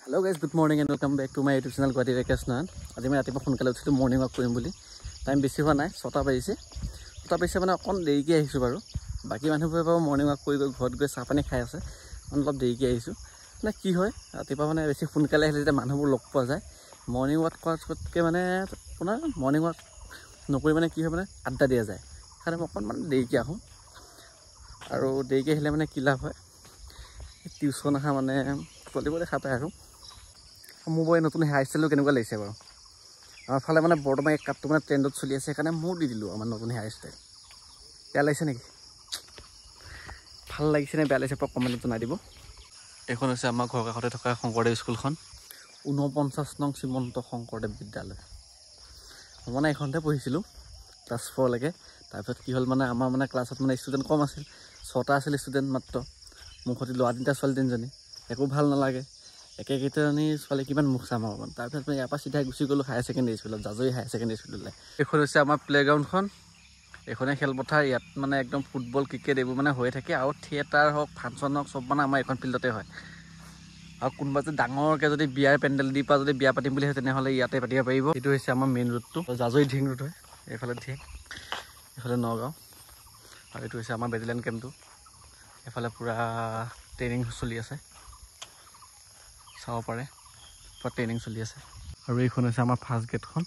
Hello guys, good morning and welcome back to my YouTube channel GhyBiker Nayan. আজি মই ৰাতিপুৱা সোনকালে উঠিলো মৰ্নিং ৱাক কৰিম বুলি টাইম বেছি হোৱা নাই 6টা বাজিছে মানে অকন দেৰিকৈ আহিছো বাৰু বাকি মানুহবোৰে বাৰু মৰ্নিং ৱাক কৰি ঘৰত গৈ চাহ পানী খাই আছে অলপ দেৰিকৈ আহিছো মানে কি হয় ৰাতিপুৱা মানে বেছি সোনকালে আহিলে যেতিয়া মানুহবোৰ লগ পোৱা যায় মৰ্নিং ৱাক কৰাতকৈ মানে আপোনাৰ মৰ্নিং ৱাক নকৰি মানে কি হয় মানে আড্ডা দিয়া যায় কাৰণ মই অকনমান দেৰিকৈ আহোঁ আৰু দেৰিকৈ আহিলে মানে কি লাভ হয় টিউচন আহা মানে পলিবলে খাই পায় আৰু মোৰ বই নতুন হেয়াৰ ষ্টাইলটো কেনেকুৱা লাগিছে বাৰু আমাৰ ফালে মানে বৰ্তমান এক কাপটো মানে ট্ৰেণ্ডত চলি আছে সেইকাৰণে মোৰ দি দিলোঁ আমাৰ নতুন হেয়াৰ ষ্টাইল বেয়া লাগিছে নেকি ভাল লাগিছে নে বেয়া লাগিছে কমেণ্টত জনাই দিব এইখন হৈছে আমাৰ ঘৰৰ কাষতে থকা শংকৰদেৱ স্কুলখন 49 নং শ্ৰীমন্ত শংকৰদেৱ বিদ্যালয় মানে এইখনতে পঢ়িছিলোঁ ক্লাছ 4 লৈকে তাৰপিছত কি হ'ল মানে আমাৰ মানে ক্লাছত মানে ষ্টুডেণ্ট কম আছিল 6টা আছিল ষ্টুডেণ্ট মাত্ৰ মোক সতি ল'ৰা 3টা ছোৱালী 3জনী একো ভাল নালাগে একেকেইটানি ছোৱালী কিমান মুখ চাম হ'ব তাৰপিছত মই ইয়াৰ পৰা চিধাই গুচি গ'লোঁ হায়াৰ ছেকেণ্ডেৰী স্কুলত জাজৰি হায়াৰ ছেকেণ্ডেৰী স্কুললৈ এইখন হৈছে আমাৰ প্লেগ্ৰাউণ্ডখন এইখনে খেলপথাৰ ইয়াত মানে একদম ফুটবল ক্ৰিকেট এইবোৰ মানে হৈ থাকে আৰু থিয়েটাৰ হওক ফাংচন হওক চব মানে আমাৰ এইখন ফিল্ডতে হয় আৰু কোনোবা যদি ডাঙৰকৈ যদি বিয়াৰ পেণ্ডেল দি পৰা যদি বিয়া পাতিম বুলি হয় তেনেহ'লে ইয়াতে পাতিব পাৰিব এইটো হৈছে আমাৰ মেইন ৰোডটো জাজৰি ঢিং ৰোড হয় এইফালে ঢিং এইফালে নগাঁও আৰু এইটো হৈছে আমাৰ বেটেলিয়ান কেম্পটো এইফালে পূৰা ট্ৰেইনিং চলি আছে চাব পাৰে পূৰা ট্ৰেইনিং চলি আছে আৰু এইখন হৈছে আমাৰ ফাৰ্ষ্ট গেটখন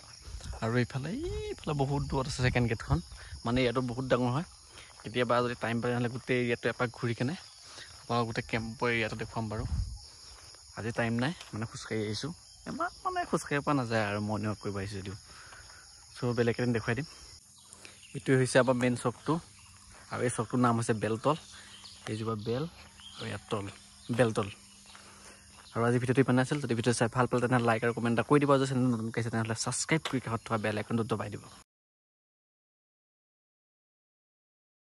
আৰু এইফালে বহুত দূৰত আছে ছেকেণ্ড গেটখন মানে ইয়াতো বহুত ডাঙৰ হয় কেতিয়াবা যদি টাইম পায় তেনেহ'লে গোটেই এৰিয়াটো এপাক ঘূৰি কেনে মই গোটেই কেম্পৰ এৰিয়াটো দেখুৱাম বাৰু আজি টাইম নাই মানে খোজকাঢ়ি আহিছোঁ এমাহ মানে খোজকাঢ়িব পৰা নাযায় আৰু মৰ্ণিং ৱাক কৰিব আহিছোঁ যদিও চ' বেলেগ এদিন দেখুৱাই দিম এইটোৱে হৈছে আমাৰ মেইন চকটো আৰু এই চকটোৰ নাম হৈছে বেলতল এইজোপা বেল আৰু ইয়াত তল বেলতল আৰু আজি ভিডিঅ'টো ইমান আছিল যদি ভিডিঅ' চাই ভাল পালে তেনেহ'লে লাইক আৰু কমেণ্ট এটা কৰি দিব যদি চেনেল নতুনকৈ আছে তেনেহ'লে ছাবস্ক্ৰাইব কৰি কাষত থকা বেল আইকনটো দবাই দিব